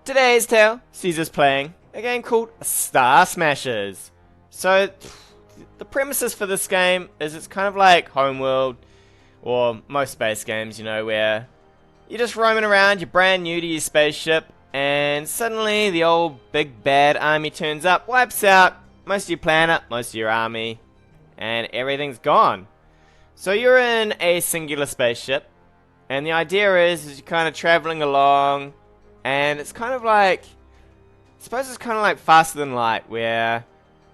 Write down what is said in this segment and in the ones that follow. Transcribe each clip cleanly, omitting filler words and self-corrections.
Today's tale sees us playing a game called StarSmashers. So, the premises for this game is it's kind of like Homeworld, or most space games, you know, where you're just roaming around, you're brand new to your spaceship, and suddenly the old big bad army turns up, wipes out most of your planet, most of your army, and everything's gone. So you're in a singular spaceship, and the idea is you're kind of traveling along, and it's kind of like, I suppose it's kind of like Faster Than Light, where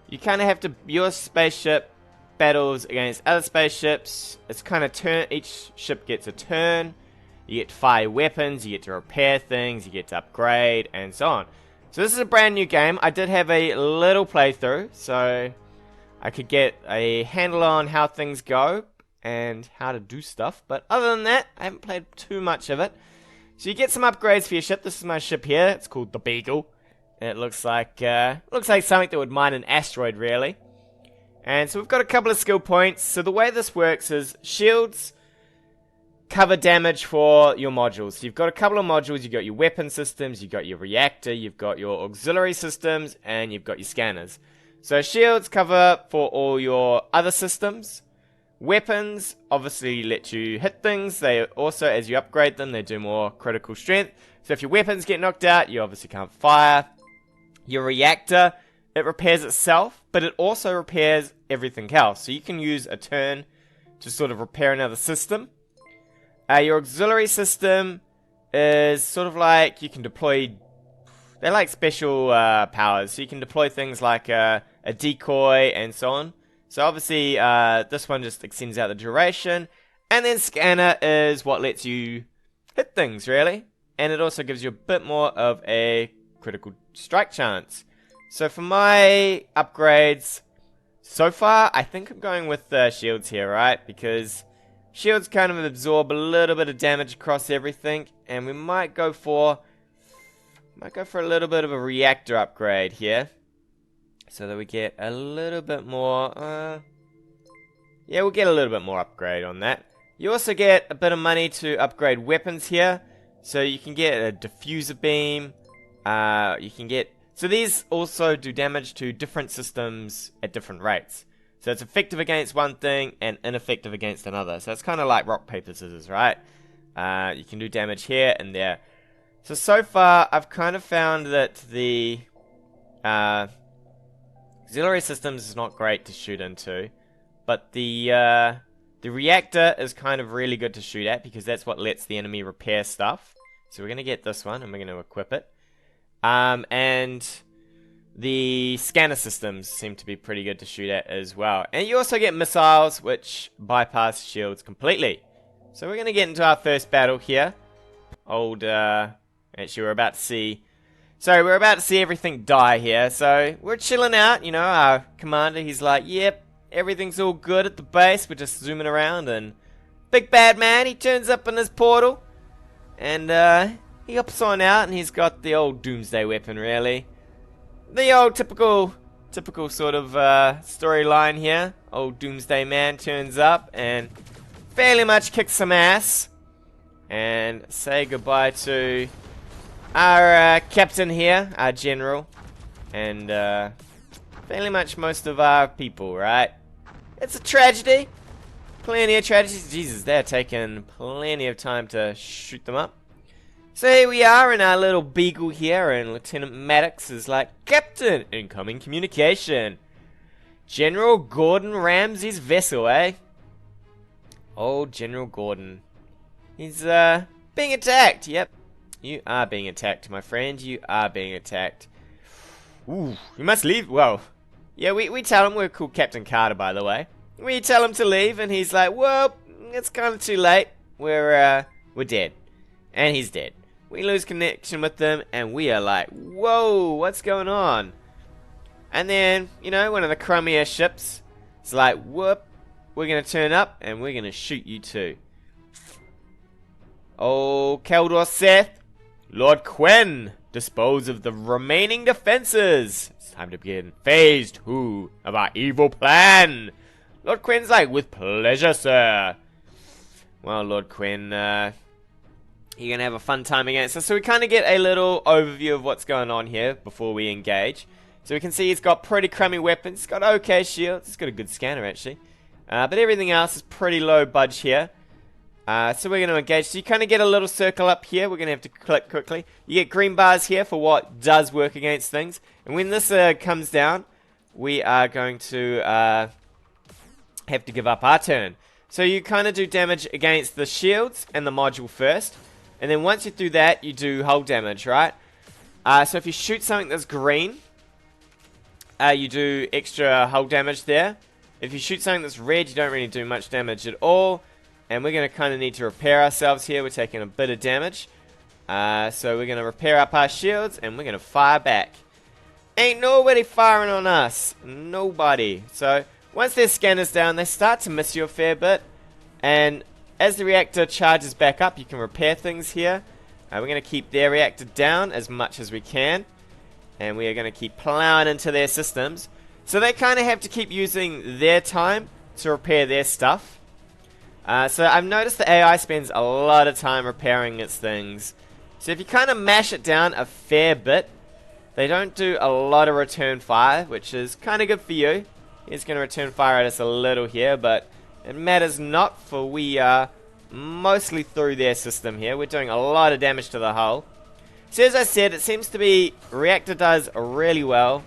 you kind of have to, your spaceship battles against other spaceships. It's kind of each ship gets a turn. You get to fire weapons, you get to repair things, you get to upgrade, and so on. So this is a brand new game. I did have a little playthrough, so I could get a handle on how things go and how to do stuff. But other than that, I haven't played too much of it. So you get some upgrades for your ship. This is my ship here. It's called the Beagle. And it looks like something that would mine an asteroid, really. And so we've got a couple of skill points. So the way this works is shields cover damage for your modules. So you've got a couple of modules. You've got your weapon systems, you've got your reactor, you've got your auxiliary systems, and you've got your scanners. So shields cover for all your other systems. Weapons obviously let you hit things. They also, as you upgrade them, they do more critical strength. So if your weapons get knocked out, you obviously can't fire. Your reactor, it repairs itself, but it also repairs everything else. So you can use a turn to sort of repair another system. Your auxiliary system is sort of like you can deploy, they're like special powers. So you can deploy things like a decoy and so on. So obviously this one just extends out the duration. And then scanner is what lets you hit things, really. And it also gives you a bit more of a critical strike chance. So for my upgrades, so far I think I'm going with shields here, right? Because shields kind of absorb a little bit of damage across everything. And we might go for a little bit of a reactor upgrade here, so that we get a little bit more, yeah, we'll get a little bit more upgrade on that. You also get a bit of money to upgrade weapons here. So you can get a diffuser beam, you can get, so these also do damage to different systems at different rates. So it's effective against one thing and ineffective against another. So it's kind of like rock, paper, scissors, right? You can do damage here and there. So far, I've kind of found that the auxiliary systems is not great to shoot into, but the reactor is kind of really good to shoot at because that's what lets the enemy repair stuff. So we're going to get this one and we're going to equip it. And the scanner systems seem to be pretty good to shoot at as well. And you also get missiles which bypass shields completely. So we're going to get into our first battle here. Actually we're about to see everything die here. So we're chilling out, you know, our commander, he's like, yep, everything's all good at the base. We're just zooming around and big bad man, he turns up in his portal. And he hops on out and he's got the old doomsday weapon, really. The old typical sort of storyline here. Old doomsday man turns up and fairly much kicks some ass. And say goodbye to our captain here, our general. And fairly much most of our people, right? It's a tragedy. Plenty of tragedies. Jesus, they're taking plenty of time to shoot them up. So here we are in our little Beagle here, and Lieutenant Maddox is like, Captain, incoming communication. General Gordon Ramsay's vessel, eh? Old General Gordon. He's being attacked. Yep, you are being attacked, my friend. You are being attacked. Ooh, you must leave. Well, yeah, we tell him we're called Captain Carter, by the way. We tell him to leave, and he's like, well, it's kind of too late. We're dead. And he's dead. We lose connection with them, and we are like, whoa, what's going on? And then, you know, one of the crummier ships is like, whoop, we're going to turn up, and we're going to shoot you too. Oh, Kaldor Seth, Lord Quinn, dispose of the remaining defenses. It's time to begin phase 2 of our evil plan. Lord Quinn's like, with pleasure, sir. Well, Lord Quinn, you're going to have a fun time against us. So we kind of get a little overview of what's going on here before we engage. So we can see he's got pretty crummy weapons. He's got okay shields. He's got a good scanner, actually. But everything else is pretty low budge here. So we're going to engage. So you kind of get a little circle up here. We're going to have to click quickly. You get green bars here for what does work against things. And when this comes down, we are going to have to give up our turn. So you kind of do damage against the shields and the module first. And then once you do that, you do hull damage, right? So if you shoot something that's green, you do extra hull damage there. If you shoot something that's red, you don't really do much damage at all. And we're going to kind of need to repair ourselves here. We're taking a bit of damage. So we're going to repair up our shields, and we're going to fire back. Ain't nobody firing on us. Nobody. So once their scanner's down, they start to miss you a fair bit. And as the reactor charges back up, you can repair things here. We're going to keep their reactor down as much as we can. And we are going to keep plowing into their systems. So they kind of have to keep using their time to repair their stuff. So I've noticed the AI spends a lot of time repairing its things. So if you kind of mash it down a fair bit, they don't do a lot of return fire, which is kind of good for you. He's going to return fire at us a little here, but it matters not, for we are mostly through their system here. We're doing a lot of damage to the hull. So as I said, it seems to be reactor does really well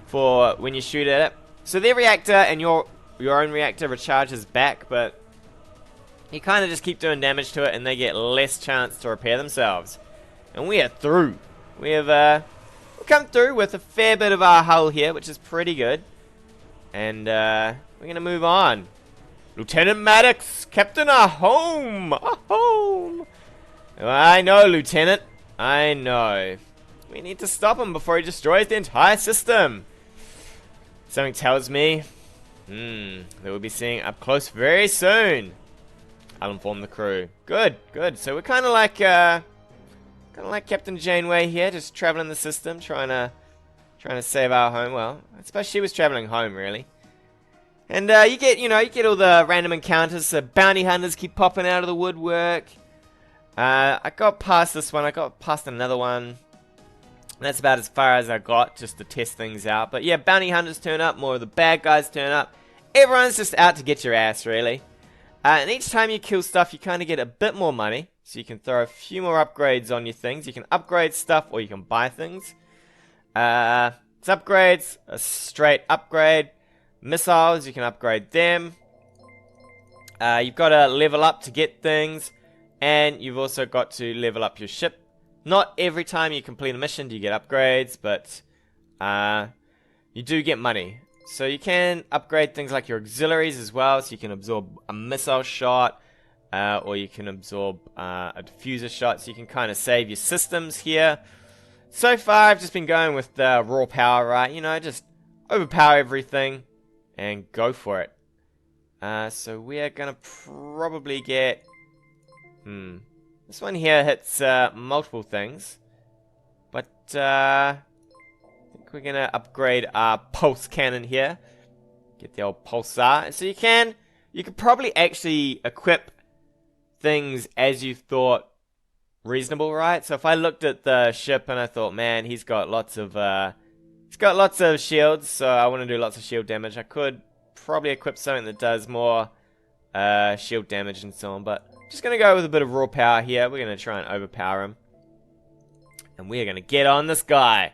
for when you shoot at it. So their reactor and your own reactor recharges back, but you kind of just keep doing damage to it and they get less chance to repair themselves. And we are through. We have come through with a fair bit of our hull here, which is pretty good. And we're going to move on. Lieutenant Maddox, Captain, our home. Our home. I know, Lieutenant. I know. We need to stop him before he destroys the entire system. Something tells me that we'll be seeing up close very soon. I'll inform the crew. Good, good. So we're kind of like Captain Janeway here, just traveling the system, trying to save our home. Well, I suppose she was traveling home, really. And you get all the random encounters. So bounty hunters keep popping out of the woodwork. I got past this one. I got past another one. That's about as far as I got, just to test things out. But yeah, bounty hunters turn up, more of the bad guys turn up. Everyone's just out to get your ass, really. And each time you kill stuff, you kind of get a bit more money. So you can throw a few more upgrades on your things. You can upgrade stuff, or you can buy things. It's upgrades, a straight upgrade. Missiles, you can upgrade them. You've got to level up to get things. And you've also got to level up your ship. Not every time you complete a mission do you get upgrades, but you do get money. So you can upgrade things like your auxiliaries as well, so you can absorb a missile shot, or you can absorb a diffuser shot, so you can kind of save your systems here. So far I've just been going with the raw power, right? You know, just overpower everything and go for it. So we are going to probably get... This one here hits multiple things, but I think we're going to upgrade our pulse cannon here. Get the old pulsar. So you could probably actually equip things as you thought reasonable, right? So if I looked at the ship and I thought, man, he's got lots of shields, so I want to do lots of shield damage, I could probably equip something that does more shield damage and so on, but just going to go with a bit of raw power here. We're going to try and overpower him. And we are going to get on this guy.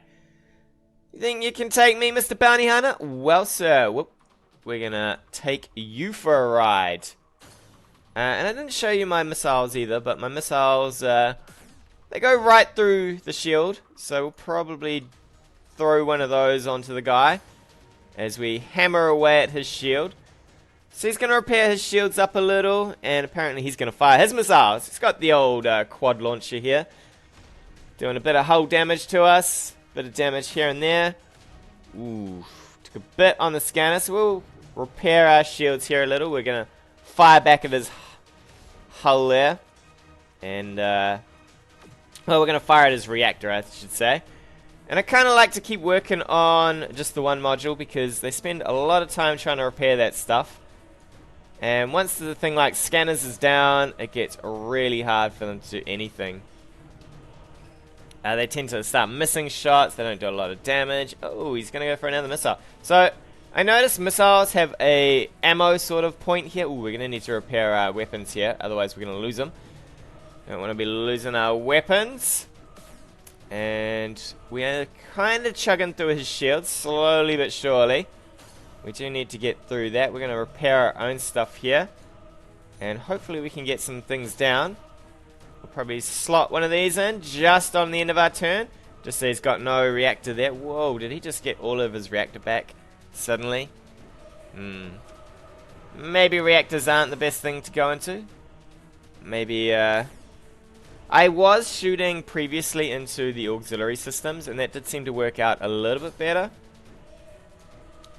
You think you can take me, Mr. Bounty Hunter? Well, sir, we're going to take you for a ride. And I didn't show you my missiles either, but my missiles, they go right through the shield. So we'll probably throw one of those onto the guy as we hammer away at his shield. So he's going to repair his shields up a little, and apparently he's going to fire his missiles. He's got the old quad launcher here. Doing a bit of hull damage to us. Bit of damage here and there. Ooh, took a bit on the scanner, so we'll repair our shields here a little. We're going to fire back at his hull there. And, well, we're going to fire at his reactor, I should say. And I kind of like to keep working on just the one module, because they spend a lot of time trying to repair that stuff. And once the thing like scanners is down, it gets really hard for them to do anything. They tend to start missing shots. They don't do a lot of damage. Oh, he's going to go for another missile. So, I noticed missiles have a ammo sort of point here. Ooh, we're going to need to repair our weapons here. Otherwise, we're going to lose them. Don't want to be losing our weapons. And we are kind of chugging through his shield, slowly but surely. We do need to get through that. We're going to repair our own stuff here. And hopefully we can get some things down. We'll probably slot one of these in just on the end of our turn. Just so he's got no reactor there. Whoa, did he just get all of his reactor back suddenly? Maybe reactors aren't the best thing to go into. Maybe, I was shooting previously into the auxiliary systems, and that did seem to work out a little bit better.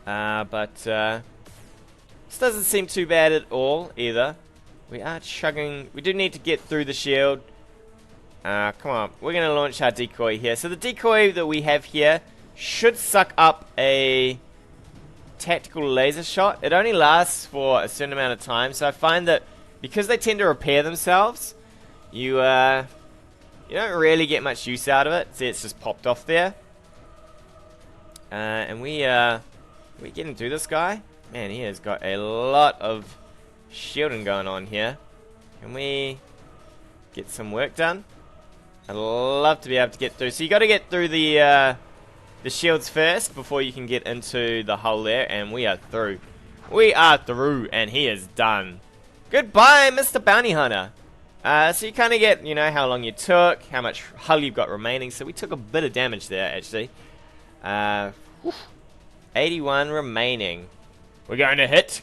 But this doesn't seem too bad at all, either. We are chugging. We do need to get through the shield. Come on. We're going to launch our decoy here. So the decoy that we have here should suck up a tactical laser shot. It only lasts for a certain amount of time. So I find that because they tend to repair themselves, you don't really get much use out of it. See, it's just popped off there. And we getting through this guy? Man, he has got a lot of shielding going on here. Can we get some work done? I'd love to be able to get through. So you got to get through the shields first before you can get into the hull there, and we are through. We are through, and he is done. Goodbye, Mr. Bounty Hunter. So you kind of get, how long you took, how much hull you've got remaining. So we took a bit of damage there, actually. 81 remaining. We're going to hit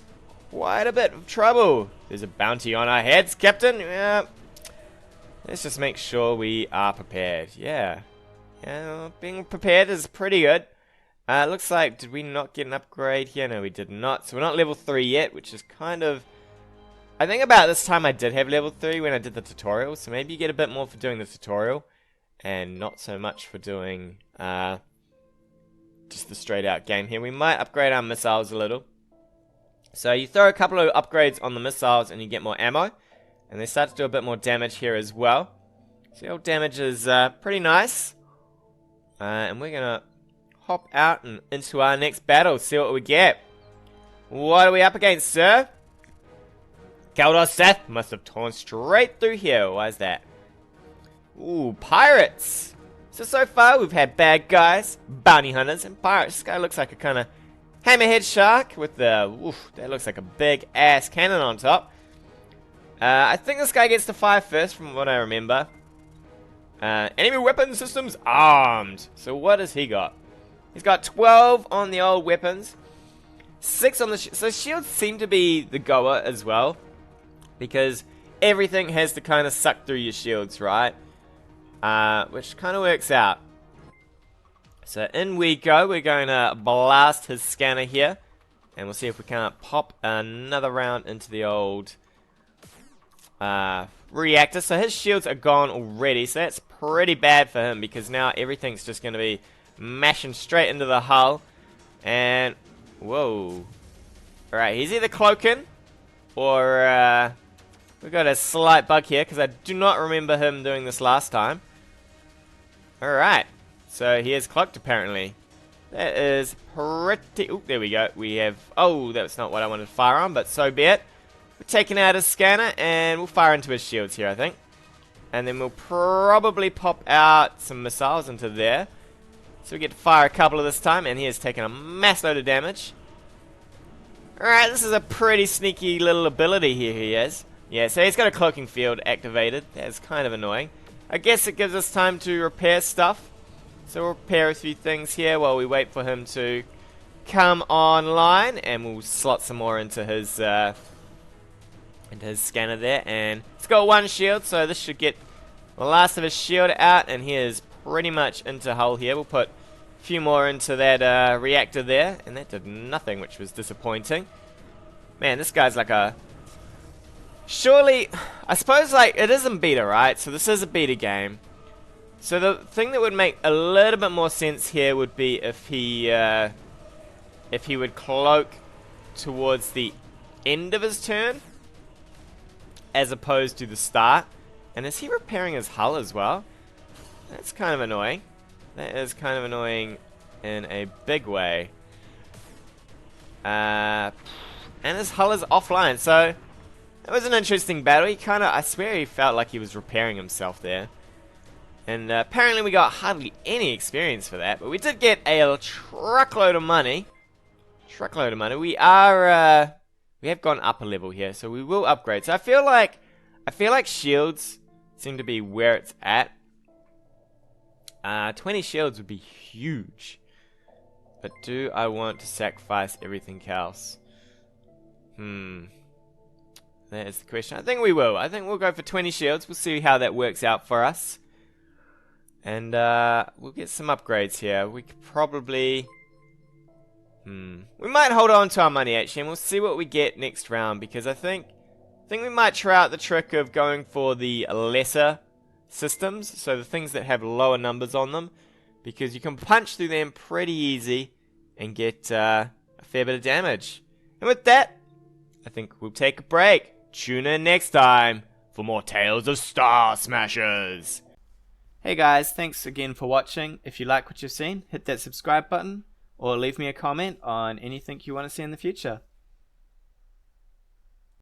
quite a bit of trouble. There's a bounty on our heads, Captain. Yeah. Let's just make sure we are prepared. Yeah. Being prepared is pretty good. Looks like, did we not get an upgrade here? No, we did not. So we're not level 3 yet, which is kind of... I think about this time I did have level 3 when I did the tutorial. So maybe you get a bit more for doing the tutorial. And not so much for doing just the straight out game here. We might upgrade our missiles a little. So you throw a couple of upgrades on the missiles and you get more ammo. And they start to do a bit more damage here as well. So the old damage is pretty nice. And we're going to hop out and into our next battle. See what we get. What are we up against, sir? Kaldor Seth must have torn straight through here. Why is that? Ooh, pirates. So far we've had bad guys, bounty hunters, and pirates. This guy looks like a kind of hammerhead shark with the... Oof, that looks like a big ass cannon on top. I think this guy gets to fire first from what I remember. Enemy weapon systems armed. So what has he got? He's got 12 on the old weapons. 6 on the... So shields seem to be the goer as well. Because everything has to kind of suck through your shields, right? Which kind of works out. So in we go. We're going to blast his scanner here. And we'll see if we can't pop another round into the old reactor. So his shields are gone already. So that's pretty bad for him. Because now everything's just going to be mashing straight into the hull. And, whoa. Alright, he's either cloaking. Or, we've got a slight bug here. Because I do not remember him doing this last time. Alright. So he is cloaked apparently. That is pretty... Oop, there we go. We have... Oh, that's not what I wanted to fire on, but so be it. We're taking out his scanner, and we'll fire into his shields here, I think. And then we'll probably pop out some missiles into there. So we get to fire a couple of this time, and he has taken a mass load of damage. Alright, this is a pretty sneaky little ability here he has. Yeah, so he's got a cloaking field activated. That's kind of annoying. I guess it gives us time to repair stuff. So we'll repair a few things here while we wait for him to come online, and we'll slot some more into his scanner there. And it's got one shield, so this should get the last of his shield out, and he is pretty much into hull here. We'll put a few more into that reactor there, and that did nothing, which was disappointing. Man, this guy's like a... Surely, I suppose like it is in beta, right? So this is a beta game. So the thing that would make a little bit more sense here would be if he would cloak towards the end of his turn as opposed to the start. And is he repairing his hull as well? That's kind of annoying. That is kind of annoying in a big way. And his hull is offline, so it was an interesting battle. He kind of, I swear he felt like he was repairing himself there. And apparently we got hardly any experience for that, but we did get a truckload of money. Truckload of money. We are, we have gone up a level here, so we will upgrade. So I feel like shields seem to be where it's at. 20 shields would be huge. But do I want to sacrifice everything else? That is the question. I think we will. I think we'll go for 20 shields. We'll see how that works out for us. And we'll get some upgrades here. We could probably... we might hold on to our money actually, and we'll see what we get next round, because I think we might try out the trick of going for the lesser systems, so the things that have lower numbers on them, because you can punch through them pretty easy and get a fair bit of damage. And with that, I think we'll take a break. Tune in next time for more Tales of StarSmashers. Hey guys, thanks again for watching. If you like what you've seen, hit that subscribe button or leave me a comment on anything you want to see in the future.